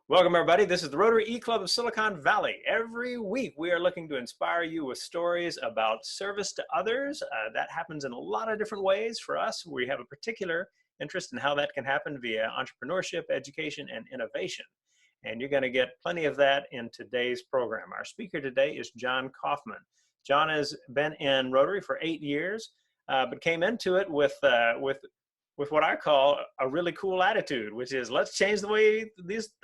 Welcome, everybody. This is the Rotary E-Club of Silicon Valley. Every week, we are looking to inspire you with stories about service to others. That happens in a lot of different ways. For us, we have a particular interest in how that can happen via entrepreneurship, education, and innovation. And you're going to get plenty of that in today's program. Our speaker today is Jon Kaufman. Jon has been in Rotary for 8 years, but came into it with what I call a really cool attitude, which is let's change the way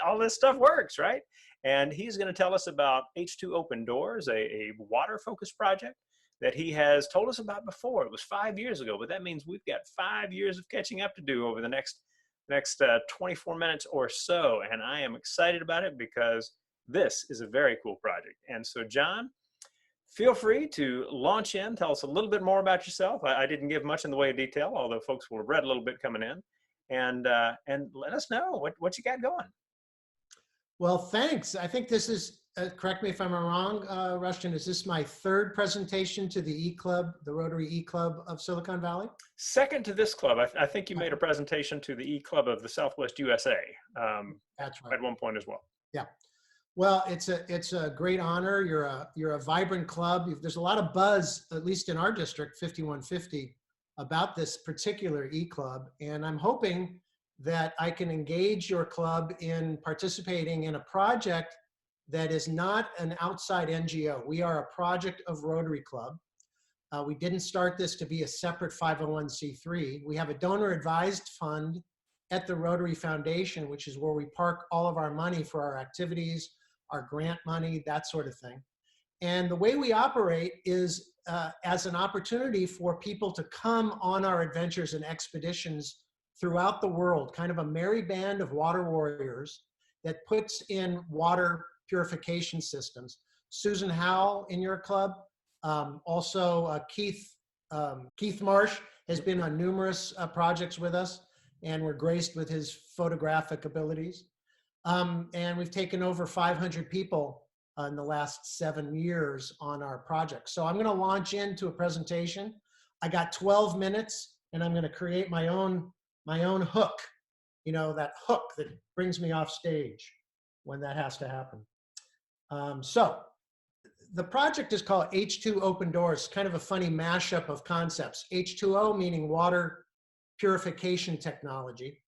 all this stuff works, right? And he's going to tell us about H2OpenDoors, a water-focused project that he has told us about before. It was 5 years ago, but that means we've got 5 years of catching up to do over the next 24 minutes or so. And I am excited about it because this is a very cool project. And so, Jon, feel free to launch in, tell us a little bit more about yourself. I didn't give much in the way of detail, although folks will have read a little bit coming in, and let us know what you got going. Well, thanks. I think this is, correct me if I'm wrong, Rushton, is this my third presentation to the E-Club, the Rotary E-Club of Silicon Valley? Second to this club. I think you made a presentation to the E-Club of the Southwest USA That's right. at one point as well. Yeah. Well, it's a great honor. You're a vibrant club. There's a lot of buzz, at least in our district, 5150, about this particular E-Club. And I'm hoping that I can engage your club in participating in a project that is not an outside NGO. We are a project of Rotary Club. We didn't start this to be a separate 501c3. We have a donor advised fund at the Rotary Foundation, which is where we park all of our money for our activities, our grant money, that sort of thing. And the way we operate is as an opportunity for people to come on our adventures and expeditions throughout the world, kind of a merry band of water warriors that puts in water purification systems. Susan Howell in your club, also Keith Marsh has been on numerous projects with us, and we're graced with his photographic abilities. And we've taken over 500 people in the last 7 years on our project. So I'm gonna launch into a presentation. I got 12 minutes and I'm gonna create my own hook, you know, that hook that brings me off stage when that has to happen. So the project is called H2OpenDoors, kind of a funny mashup of concepts. H2O meaning water purification technology,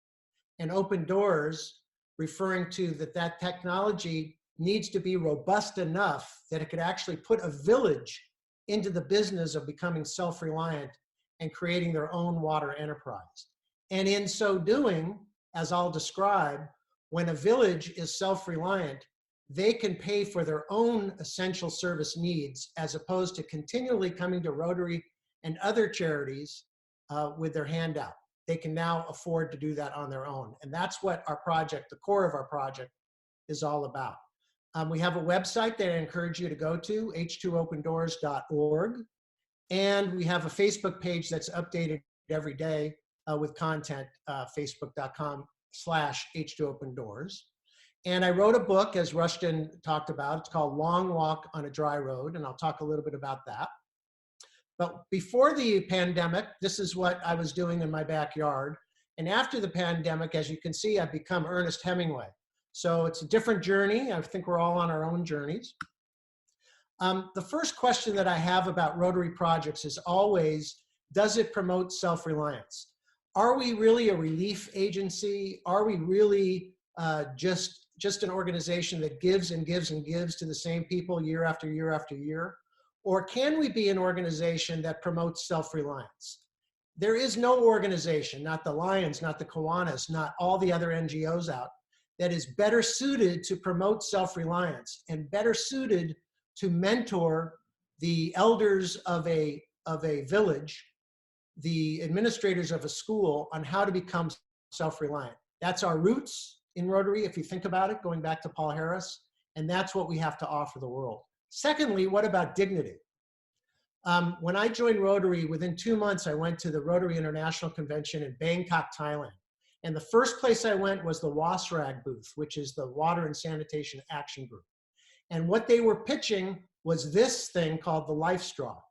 and open doors referring to that technology needs to be robust enough that it could actually put a village into the business of becoming self-reliant and creating their own water enterprise. And in so doing, as I'll describe, when a village is self-reliant, they can pay for their own essential service needs as opposed to continually coming to Rotary and other charities with their handout. They can now afford to do that on their own. And that's what our project, the core of our project, is all about. We have a website that I encourage you to go to, h2opendoors.org. And we have a Facebook page that's updated every day with content, facebook.com/H2OpenDoors. And I wrote a book, as Rushton talked about. It's called Long Walk on a Dry Road, and I'll talk a little bit about that. But before the pandemic, this is what I was doing in my backyard. And after the pandemic, as you can see, I've become Ernest Hemingway. So it's a different journey. I think we're all on our own journeys. The first question that I have about Rotary projects is always, does it promote self-reliance? Are we really a relief agency? Are we really just an organization that gives and gives and gives to the same people year after year after year? Or can we be an organization that promotes self-reliance? There is no organization, not the Lions, not the Kiwanis, not all the other NGOs out, that is better suited to promote self-reliance and better suited to mentor the elders of a village, the administrators of a school, on how to become self-reliant. That's our roots in Rotary, if you think about it, going back to Paul Harris, and that's what we have to offer the world. Secondly, what about dignity? When I joined Rotary, within 2 months, I went to the Rotary International Convention in Bangkok, Thailand. And the first place I went was the WASRAG booth, which is the Water and Sanitation Action Group. And what they were pitching was this thing called the Life Straw.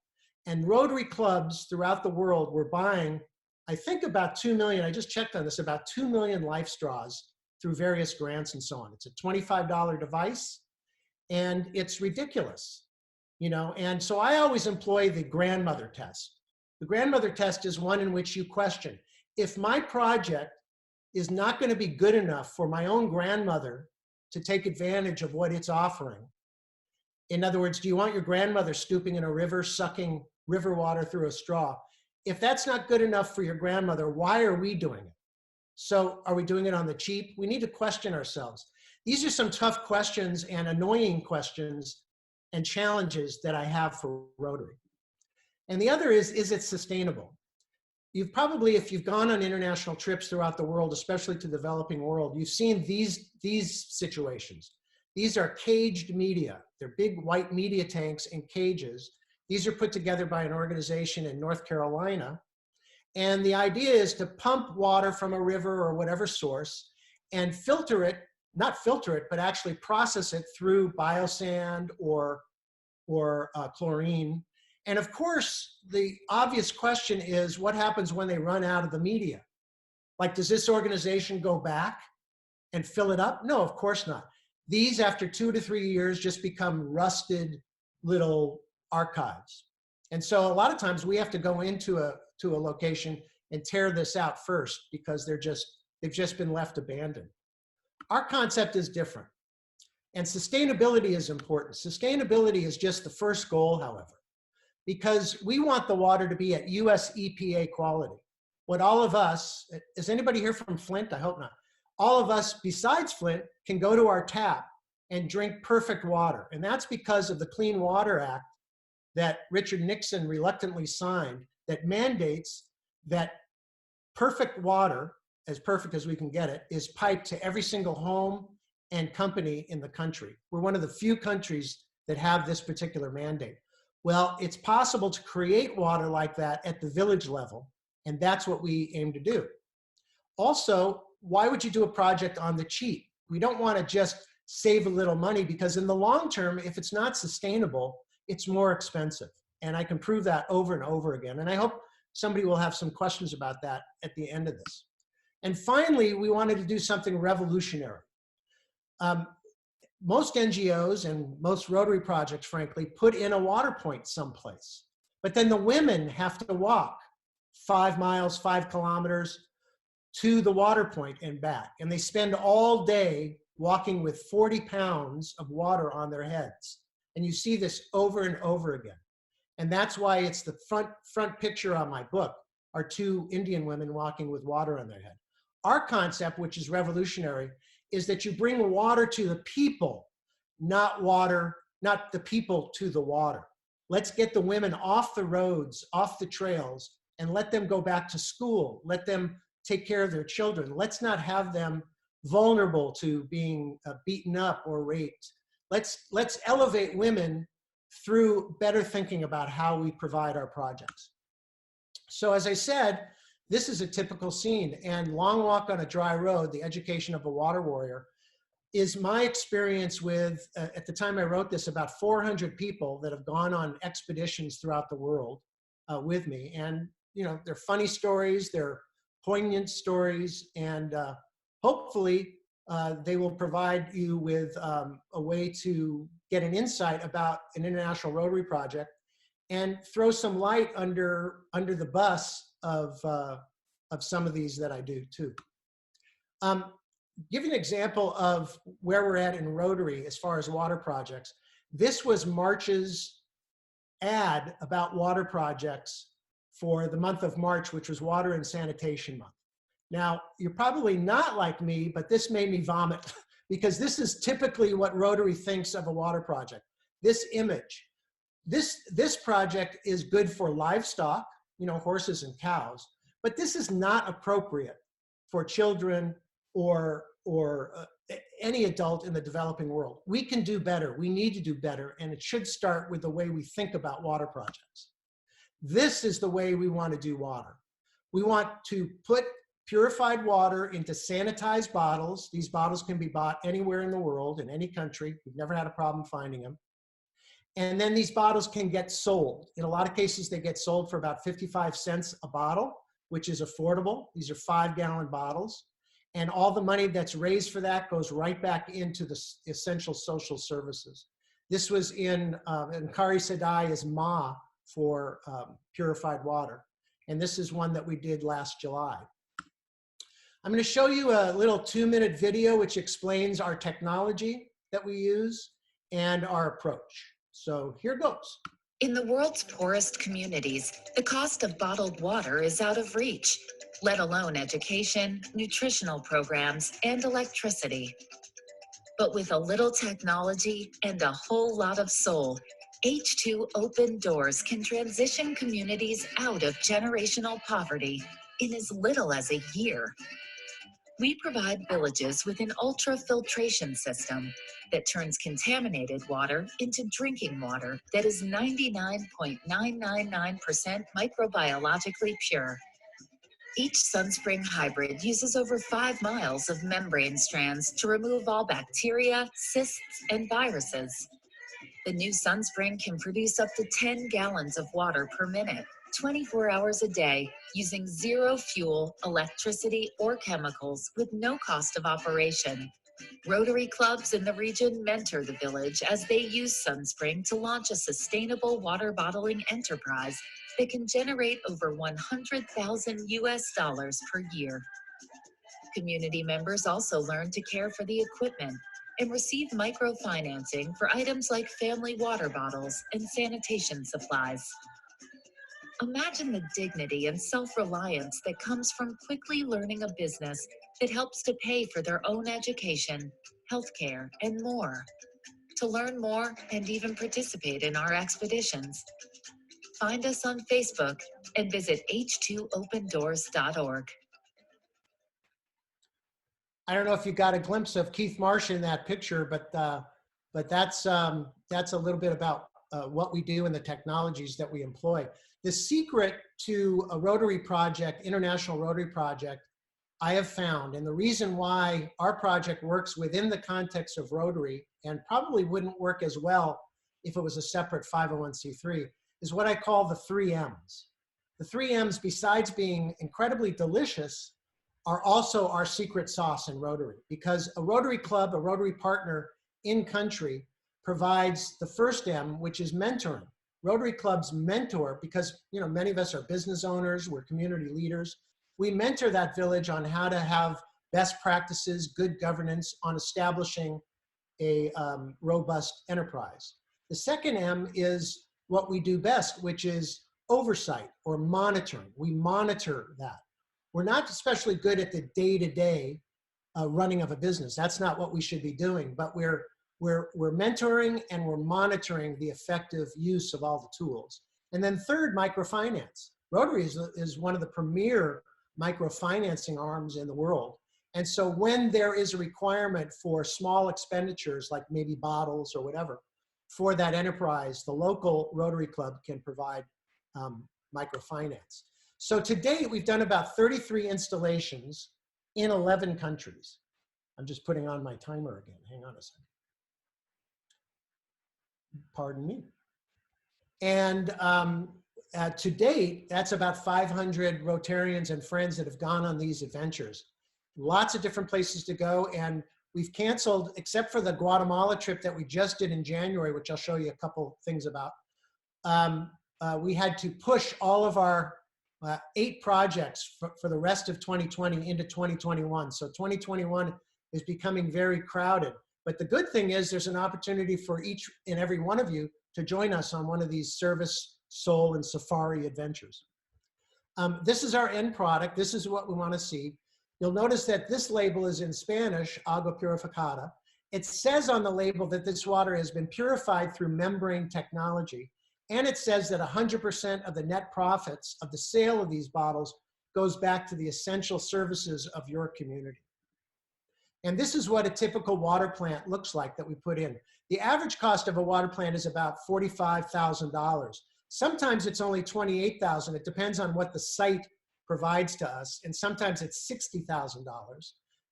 And Rotary clubs throughout the world were buying, I think about 2 million, I just checked on this, about 2 million Life Straws through various grants and so on. It's a $25 device, and it's ridiculous, you know? And so I always employ the grandmother test. The grandmother test is one in which you question, if my project is not going to be good enough for my own grandmother to take advantage of what it's offering. In other words, do you want your grandmother stooping in a river, sucking river water through a straw? If that's not good enough for your grandmother, why are we doing it? So are we doing it on the cheap? We need to question ourselves. These are some tough questions and annoying questions and challenges that I have for Rotary. And the other is it sustainable? You've probably, if you've gone on international trips throughout the world, especially to the developing world, you've seen these situations. These are caged media. They're big white media tanks in cages. These are put together by an organization in North Carolina. And the idea is to pump water from a river or whatever source and filter it, not filter it, but actually process it through biosand or chlorine. And of course, the obvious question is, what happens when they run out of the media? Like, does this organization go back and fill it up? No, of course not. These, after 2 to 3 years, just become rusted little archives. And so a lot of times we have to go into a location and tear this out first because they've just been left abandoned. Our concept is different. And sustainability is important. Sustainability is just the first goal, however, because we want the water to be at US EPA quality. What all of us, is anybody here from Flint? I hope not. All of us besides Flint can go to our tap and drink perfect water. And that's because of the Clean Water Act that Richard Nixon reluctantly signed that mandates that perfect water, as perfect as we can get it, is piped to every single home and company in the country. We're one of the few countries that have this particular mandate. Well, it's possible to create water like that at the village level, and that's what we aim to do. Also, why would you do a project on the cheap? We don't want to just save a little money, because in the long term, if it's not sustainable, it's more expensive. And I can prove that over and over again. And I hope somebody will have some questions about that at the end of this. And finally, we wanted to do something revolutionary. Most NGOs and most Rotary projects, frankly, put in a water point someplace. But then the women have to walk 5 miles, 5 kilometers to the water point and back. And they spend all day walking with 40 pounds of water on their heads. And you see this over and over again. And that's why it's the front picture on my book are 2 Indian women walking with water on their head. Our concept, which is revolutionary, is that you bring water to the people, not the people to the water. Let's get the women off the roads, off the trails, and let them go back to school. Let them take care of their children. Let's not have them vulnerable to being beaten up or raped. Let's elevate women through better thinking about how we provide our projects. So as I said, this is a typical scene, and Long Walk on a Dry Road, the education of a water warrior, is my experience with, at the time I wrote this, about 400 people that have gone on expeditions throughout the world with me. And, you know, they're funny stories, they're poignant stories, and hopefully they will provide you with a way to get an insight about an international Rotary project and throw some light under the bus of some of these that I do too. Give you an example of where we're at in Rotary as far as water projects. This was March's ad about water projects for the month of March, which was Water and Sanitation Month. Now, you're probably not like me, but this made me vomit because this is typically what Rotary thinks of a water project. This image. This project is good for livestock, you know, horses and cows, but this is not appropriate for children or any adult in the developing world. We can do better. We need to do better, and it should start with the way we think about water projects. This is the way we want to do water. We want to put purified water into sanitized bottles. These bottles can be bought anywhere in the world, in any country. We've never had a problem finding them. And then these bottles can get sold. In a lot of cases, they get sold for about 55 cents a bottle, which is affordable. These are 5-gallon bottles. And all the money that's raised for that goes right back into the essential social services. This was and Kari Sadai is Ma for purified water. And this is one that we did last July. I'm going to show you a little 2-minute video which explains our technology that we use and our approach. So here goes. In the world's poorest communities, the cost of bottled water is out of reach, let alone education, nutritional programs, and electricity. But with a little technology and a whole lot of soul, H2OpenDoors can transition communities out of generational poverty in as little as a year. We provide villages with an ultrafiltration system that turns contaminated water into drinking water that is 99.999% microbiologically pure. Each SunSpring hybrid uses over 5 miles of membrane strands to remove all bacteria, cysts, and viruses. The new SunSpring can produce up to 10 gallons of water per minute, 24 hours a day, using zero fuel, electricity, or chemicals with no cost of operation. Rotary clubs in the region mentor the village as they use SunSpring to launch a sustainable water bottling enterprise that can generate over $100,000 per year. Community members also learn to care for the equipment and receive microfinancing for items like family water bottles and sanitation supplies. Imagine the dignity and self-reliance that comes from quickly learning a business that helps to pay for their own education, healthcare, and more. To learn more and even participate in our expeditions, find us on Facebook and visit h2opendoors.org. I don't know if you got a glimpse of Keith Marsh in that picture, but that's a little bit about what we do and the technologies that we employ. The secret to a Rotary project, International Rotary Project, I have found, and the reason why our project works within the context of Rotary and probably wouldn't work as well if it was a separate 501c3, is what I call the 3 M's. The 3 M's, besides being incredibly delicious, are also our secret sauce in Rotary, because a Rotary club, a Rotary partner in country provides the first M, which is mentoring. Rotary clubs mentor because, many of us are business owners, we're community leaders. We mentor that village on how to have best practices, good governance on establishing a robust enterprise. The second M is what we do best, which is oversight or monitoring. We monitor that. We're not especially good at the day-to-day running of a business. That's not what we should be doing, but we're mentoring and we're monitoring the effective use of all the tools. And then third, microfinance. Rotary is one of the premier microfinancing arms in the world. And so when there is a requirement for small expenditures, like maybe bottles or whatever, for that enterprise, the local Rotary Club can provide microfinance. So to date, we've done about 33 installations in 11 countries. I'm just putting on my timer again. Hang on a second. Pardon me. And to date, that's about 500 Rotarians and friends that have gone on these adventures. Lots of different places to go, and we've canceled, except for the Guatemala trip that we just did in January, which I'll show you a couple things about. We had to push all of our 8 projects for the rest of 2020 into 2021. So 2021 is becoming very crowded. But the good thing is there's an opportunity for each and every one of you to join us on one of these service, soul, and safari adventures. This is our end product. This is what we want to see. You'll notice that this label is in Spanish, agua purificada. It says on the label that this water has been purified through membrane technology. And it says that 100% of the net profits of the sale of these bottles goes back to the essential services of your community. And this is what a typical water plant looks like that we put in. The average cost of a water plant is about $45,000. Sometimes it's only $28,000. It depends on what the site provides to us. And sometimes it's $60,000,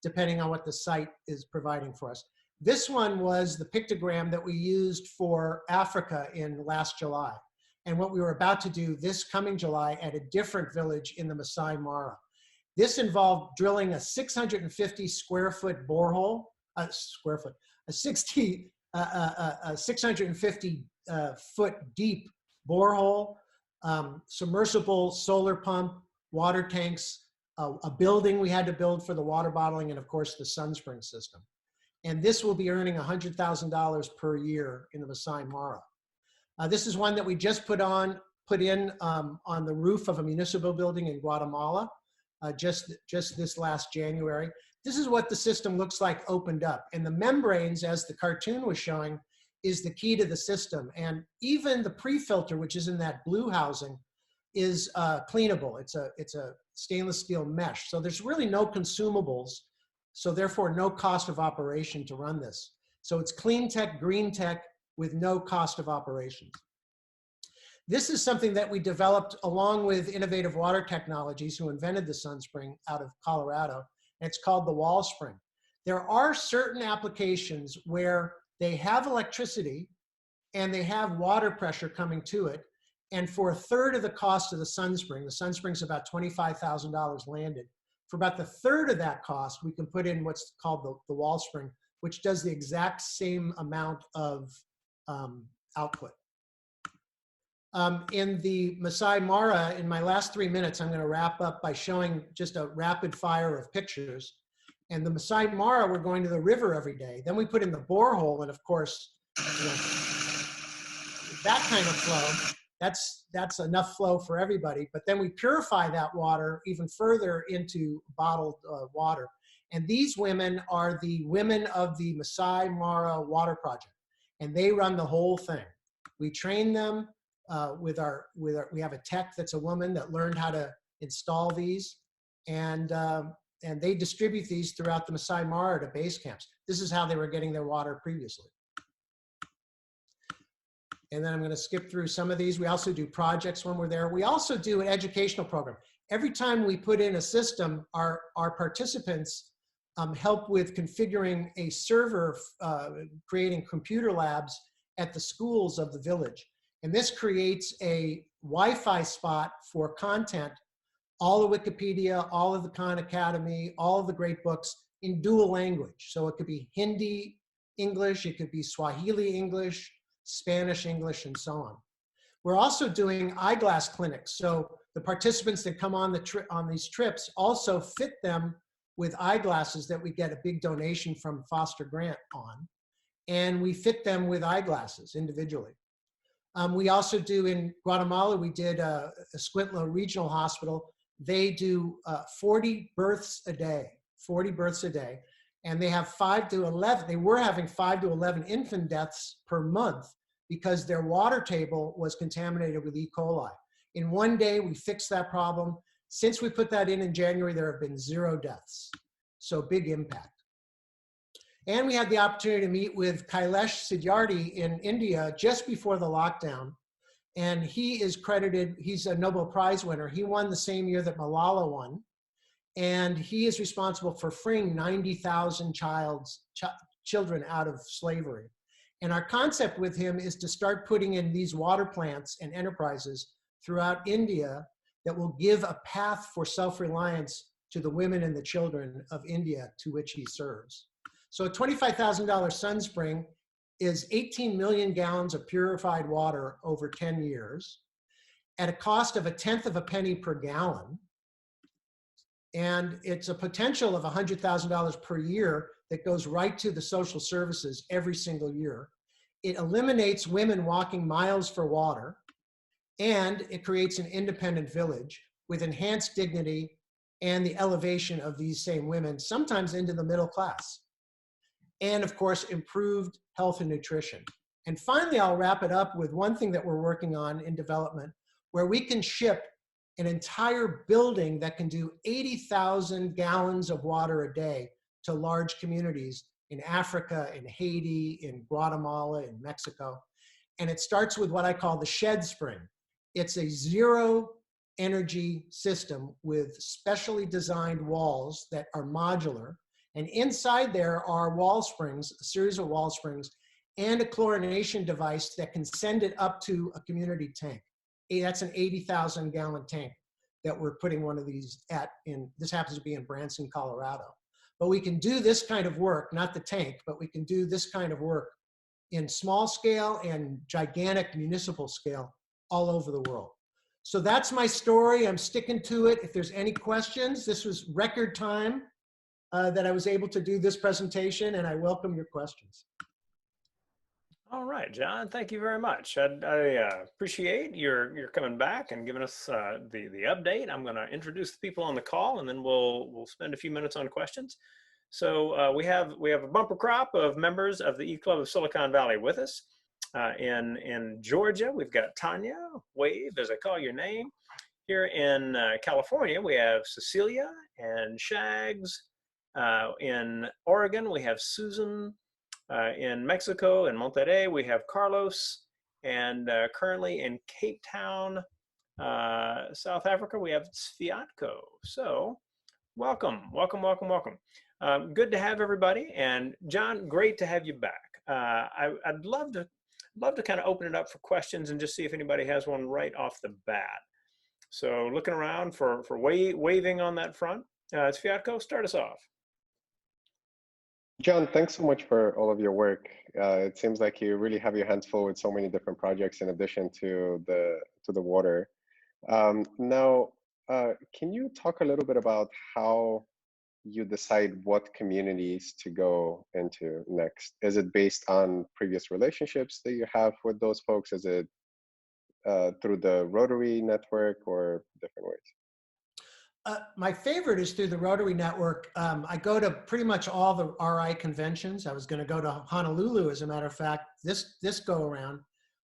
depending on what the site is providing for us. This one was the pictogram that we used for Africa in last July, and what we were about to do this coming July at a different village in the Masai Mara. This involved drilling a 650 square foot borehole, a 650 foot deep borehole, submersible solar pump, water tanks, a building we had to build for the water bottling, and of course the Sunspring system. And this will be earning $100,000 per year in the Masai Mara. This is one that we just put in on the roof of a municipal building in Guatemala just this last January. This is what the system looks like opened up. And the membranes, as the cartoon was showing, is the key to the system. And even the pre-filter, which is in that blue housing, is cleanable. It's a stainless steel mesh. So there's really no consumables. So therefore, no cost of operation to run this. So it's clean tech, green tech, with no cost of operations. This is something that we developed along with Innovative Water Technologies, who invented the Sunspring out of Colorado. And it's called the Wall Spring. There are certain applications where they have electricity and they have water pressure coming to it. And for a third of the cost of the Sunspring's about $25,000 landed. For about the third of that cost, we can put in what's called the Wall Spring, which does the exact same amount of output. In the Masai Mara, in my last 3 minutes, I'm going to wrap up by showing just a rapid fire of pictures. And the Masai Mara, we're going to the river every day. Then we put in the borehole, and of course, you know, that kind of flow, that's enough flow for everybody. But then we purify that water even further into bottled water. And these women are the women of the Masai Mara Water Project, and they run the whole thing. We train them we have a tech that's a woman that learned how to install these, and they distribute these throughout the Masai Mara to base camps. This is how they were getting their water previously. And then I'm going to skip through some of these. We also do projects when we're there. We also do an educational program. Every time we put in a system, our participants help with configuring a server, creating computer labs at the schools of the village. And this creates a Wi-Fi spot for content, all of Wikipedia, all of the Khan Academy, all of the great books in dual language. So it could be Hindi, English, it could be Swahili English, Spanish English, and so on. We're also doing eyeglass clinics. So the participants that come on these trips also fit them with eyeglasses that we get a big donation from Foster Grant on. And we fit them with eyeglasses individually. We also do in Guatemala, we did a Escuintla Regional Hospital. They do 40 births a day, 40 births a day. And they have 5 to 11, they were having 5 to 11 infant deaths per month because their water table was contaminated with E. coli. In one day, we fixed that problem. Since we put that in January, there have been 0 deaths. So big impact. And we had the opportunity to meet with Kailash Satyarthi in India just before the lockdown. And he is credited, he's a Nobel Prize winner. He won the same year that Malala won. And he is responsible for freeing 90,000 children out of slavery. And our concept with him is to start putting in these water plants and enterprises throughout India that will give a path for self-reliance to the women and the children of India to which he serves. So a $25,000 Sunspring is 18 million gallons of purified water over 10 years at a cost of 1/10 of a penny per gallon. And it's a potential of $100,000 per year that goes right to the social services every single year. It eliminates women walking miles for water, and it creates an independent village with enhanced dignity and the elevation of these same women, sometimes into the middle class. And of course, improved health and nutrition. And finally, I'll wrap it up with one thing that we're working on in development, where we can ship an entire building that can do 80,000 gallons of water a day to large communities in Africa, in Haiti, in Guatemala, in Mexico. And it starts with what I call the shed spring. It's a zero energy system with specially designed walls that are modular. And inside there are wall springs, a series of wall springs, and a chlorination device that can send it up to a community tank. That's an 80,000 gallon tank. that we're putting one of these this happens to be in Branson, Colorado. But we can do this kind of work, not the tank, but we can do this kind of work in small scale and gigantic municipal scale all over the world. So that's my story. I'm sticking to it. If there's any questions, this was record time that I was able to do this presentation, and I welcome your questions. All right, John, thank you very much. I appreciate your coming back and giving us the update. I'm going to introduce the people on the call, and then we'll spend a few minutes on questions. So we have a bumper crop of members of the E-Club of Silicon Valley with us. In Georgia, we've got Tanya, wave as I call your name. Here in California, we have Cecilia and Shags. In Oregon, we have Susan. In Mexico, in Monterrey, we have Carlos. And currently in Cape Town, South Africa, we have Sviatko. So welcome. Good to have everybody. And John, great to have you back. I'd love to kind of open it up for questions and just see if anybody has one right off the bat. So looking around for waving on that front. Sviatko, start us off. John, thanks so much for all of your work. It seems like you really have your hands full with so many different projects in addition to the water. Now, can you talk a little bit about how you decide what communities to go into next? Is it based on previous relationships that you have with those folks? Is it through the Rotary network or different ways? My favorite is through the Rotary Network. I go to pretty much all the RI conventions. I was going to go to Honolulu, as a matter of fact, this go around.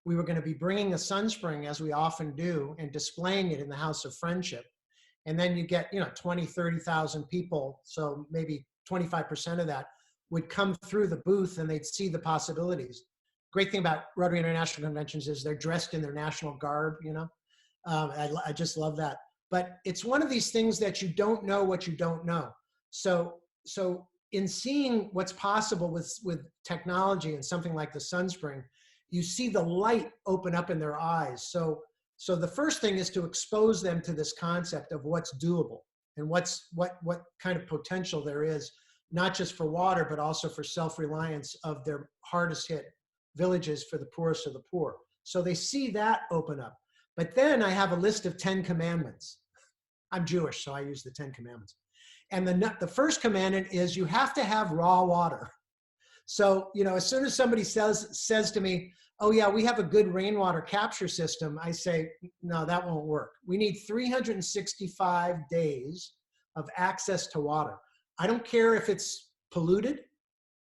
We were going to be bringing a Sunspring, as we often do, and displaying it in the House of Friendship. And then you get, 20, 30,000 people. So maybe 25% of that would come through the booth and they'd see the possibilities. Great thing about Rotary International Conventions is they're dressed in their national garb, I just love that. But it's one of these things that you don't know what you don't know. So in seeing what's possible with technology and something like the Sunspring, you see the light open up in their eyes. So the first thing is to expose them to this concept of what's doable and what kind of potential there is, not just for water, but also for self-reliance of their hardest hit villages for the poorest of the poor. So they see that open up. But then I have a list of 10 commandments. I'm Jewish, so I use the 10 commandments. And the first commandment is you have to have raw water. So, as soon as somebody says to me, oh yeah, we have a good rainwater capture system, I say, no, that won't work. We need 365 days of access to water. I don't care if it's polluted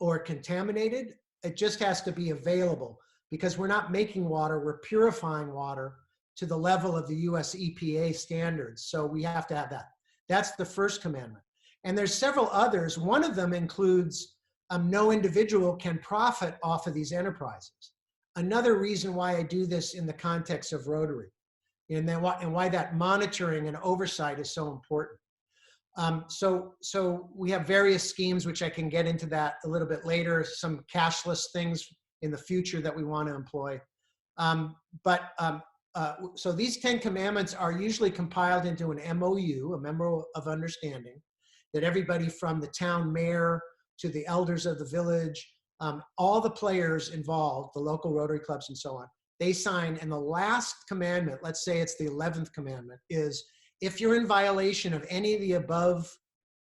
or contaminated, it just has to be available, because we're not making water, we're purifying water to the level of the US EPA standards. So we have to have that. That's the first commandment. And there's several others. One of them includes no individual can profit off of these enterprises. Another reason why I do this in the context of Rotary, and why that monitoring and oversight is so important. So we have various schemes, which I can get into that a little bit later, some cashless things in the future that we want to employ. So these 10 commandments are usually compiled into an MOU, a Member of Understanding, that everybody from the town mayor to the elders of the village, all the players involved, the local Rotary clubs and so on, they sign. And the last commandment, let's say it's the 11th commandment, is if you're in violation of any of the above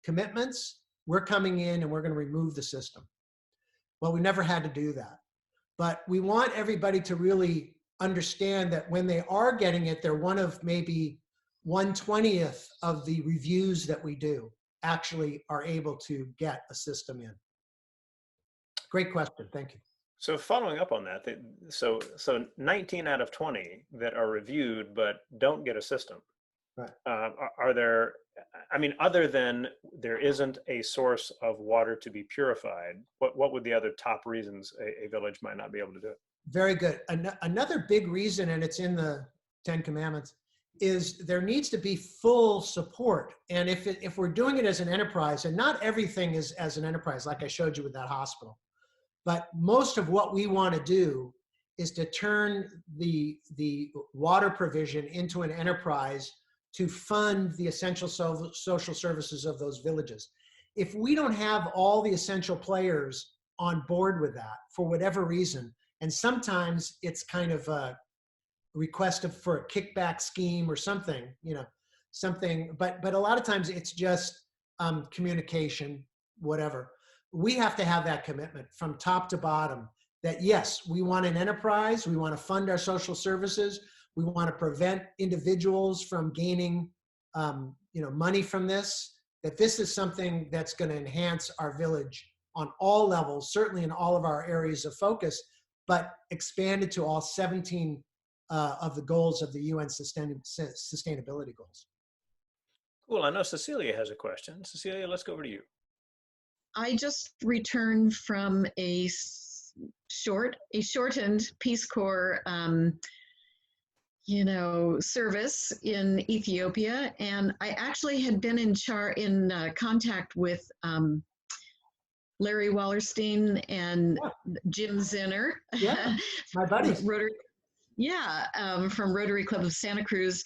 commitments, we're coming in and we're going to remove the system. Well, we never had to do that. But we want everybody to really understand that when they are getting it, they're one of maybe 1/20th of the reviews that we do actually are able to get a system in. Great question, thank you. So following up on that, so 19 out of 20 that are reviewed but don't get a system. Right. Are there, other than there isn't a source of water to be purified, what would the other top reasons a village might not be able to do it? Very good. Another big reason, and it's in the 10 Commandments, is there needs to be full support. And if we're doing it as an enterprise, and not everything is as an enterprise, like I showed you with that hospital, but most of what we want to do is to turn the water provision into an enterprise to fund the essential social services of those villages. If we don't have all the essential players on board with that for whatever reason, and sometimes it's kind of a request for a kickback scheme or something, something, but a lot of times it's just communication, whatever. We have to have that commitment from top to bottom that yes, we want an enterprise, we want to fund our social services, we want to prevent individuals from gaining money from this, that this is something that's going to enhance our village on all levels, certainly in all of our areas of focus, but expanded to all 17 of the goals of the UN sustainability goals. Cool. I know Cecilia has a question. Cecilia, let's go over to you. I just returned from a shortened Peace Corps, service in Ethiopia, and I actually had been in contact with Larry Wallerstein and Jim Zinner. Yeah, my buddies. Rotary, from Rotary Club of Santa Cruz.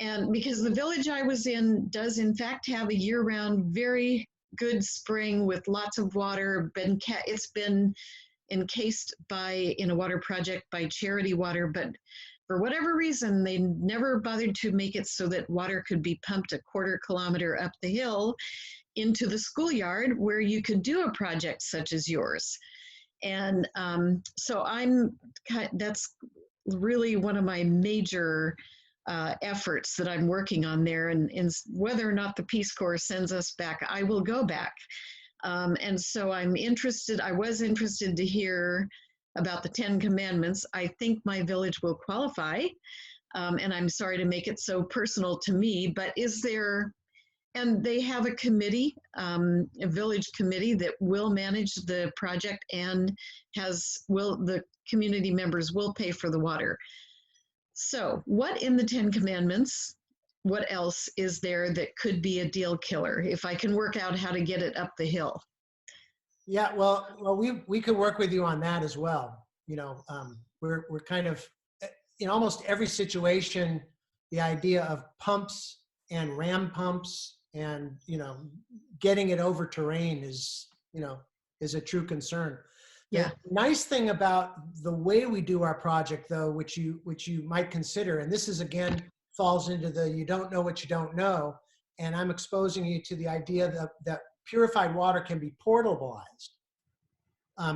And because the village I was in does in fact have a year-round, very good spring with lots of water. It's been encased in a water project by Charity Water, but for whatever reason, they never bothered to make it so that water could be pumped a quarter kilometer up the hill into the schoolyard where you could do a project such as yours. And so that's really one of my major efforts that I'm working on there. And whether or not the Peace Corps sends us back, I will go back. And so I was interested to hear about the 10 Commandments. I think my village will qualify. And I'm sorry to make it so personal to me, but and they have a committee, a village committee that will manage the project and the community members will pay for the water. So what in the 10 Commandments, what else is there that could be a deal killer if I can work out how to get it up the hill? Yeah, well, we could work with you on that as well. We're kind of, in almost every situation, the idea of pumps and ram pumps and, getting it over terrain is a true concern. Yeah. The nice thing about the way we do our project, though, which you might consider, and this is again falls into the you don't know what you don't know, and I'm exposing you to the idea that purified water can be portableized.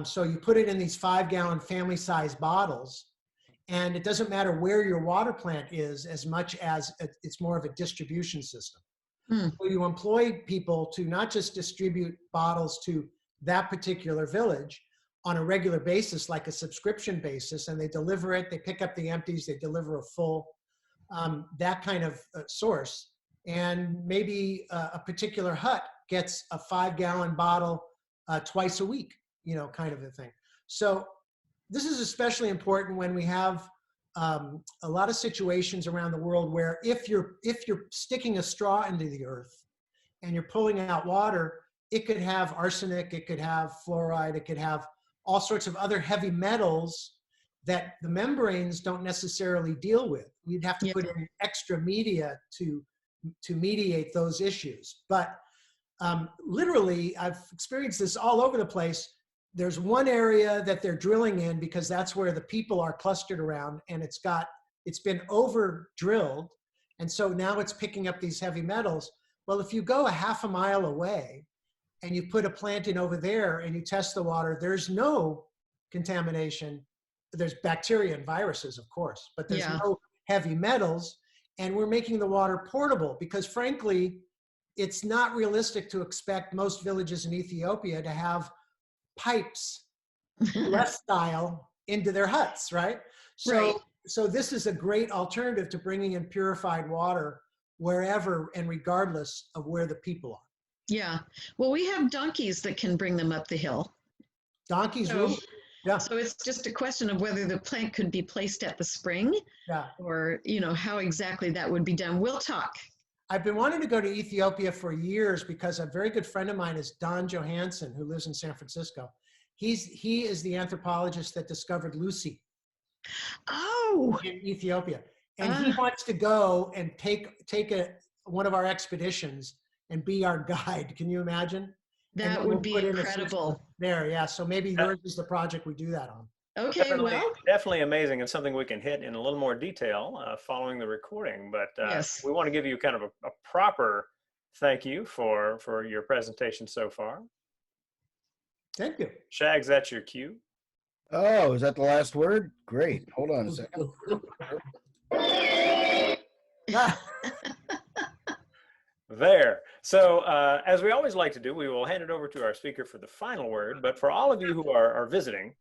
So you put it in these 5-gallon family-sized bottles, and it doesn't matter where your water plant is as much as it's more of a distribution system. So you employ people to not just distribute bottles to that particular village on a regular basis, like a subscription basis, and they deliver it, they pick up the empties, they deliver a full, that kind of source. And maybe a particular hut gets a 5-gallon bottle twice a week, kind of a thing. So this is especially important when we have a lot of situations around the world where if you're sticking a straw into the earth and you're pulling out water, it could have arsenic, it could have fluoride, it could have all sorts of other heavy metals that the membranes don't necessarily deal with. We'd have to put in extra media to mediate those issues. But literally, I've experienced this all over the place. There's one area that they're drilling in because that's where the people are clustered around, and it's been over drilled. And so now it's picking up these heavy metals. Well, if you go a half a mile away and you put a plant in over there and you test the water, there's no contamination. There's bacteria and viruses, of course, but there's no heavy metals. And we're making the water portable because frankly, it's not realistic to expect most villages in Ethiopia to have pipes, left style, into their huts, right? So this is a great alternative to bringing in purified water wherever and regardless of where the people are. Yeah. Well, we have donkeys that can bring them up the hill. Donkeys rule. Yeah. So it's just a question of whether the plant could be placed at the spring or, how exactly that would be done. We'll talk. I've been wanting to go to Ethiopia for years because a very good friend of mine is Don Johansson, who lives in San Francisco. He is the anthropologist that discovered Lucy in Ethiopia. and he wants to go and take one of our expeditions and be our guide. Can you imagine? And That then we'll would be put in incredible. there, yeah. So maybe That- yours is the project we do that on. Okay, Definitely, well, definitely amazing, and something we can hit in a little more detail following the recording. But yes. we want to give you kind of a proper thank you for your presentation so far. Thank you. Shags, that's your cue. Oh, is that the last word? Great. Hold on a second. There. So as we always like to do, we will hand it over to our speaker for the final word. But for all of you who are visiting,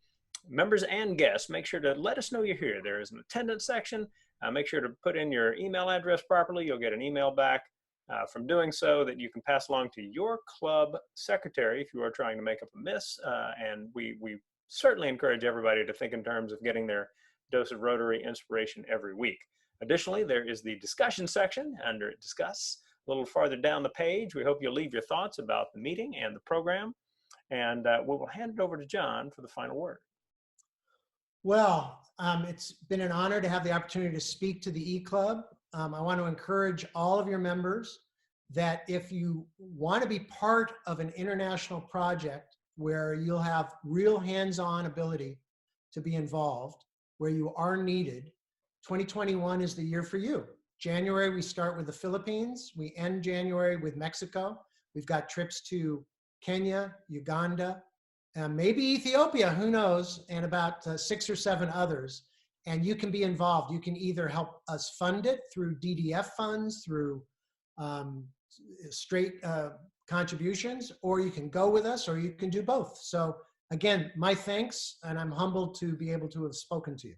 members and guests, make sure to let us know you're here. There is an attendance section. Make sure to put in your email address properly. You'll get an email back from doing so that you can pass along to your club secretary if you are trying to make up a miss. And we certainly encourage everybody to think in terms of getting their dose of Rotary inspiration every week. Additionally, there is the discussion section under Discuss. A little farther down the page, we hope you'll leave your thoughts about the meeting and the program. And we will hand it over to Jon for the final word. Well, it's been an honor to have the opportunity to speak to the E-Club. I want to encourage all of your members that if you want to be part of an international project where you'll have real hands-on ability to be involved, where you are needed, 2021 is the year for you. January, we start with the Philippines. We end January with Mexico. We've got trips to Kenya, Uganda, maybe Ethiopia, who knows, and about 6 or 7 others. And you can be involved. You can either help us fund it through DDF funds, through straight contributions, or you can go with us, or you can do both. So again, my thanks, and I'm humbled to be able to have spoken to you.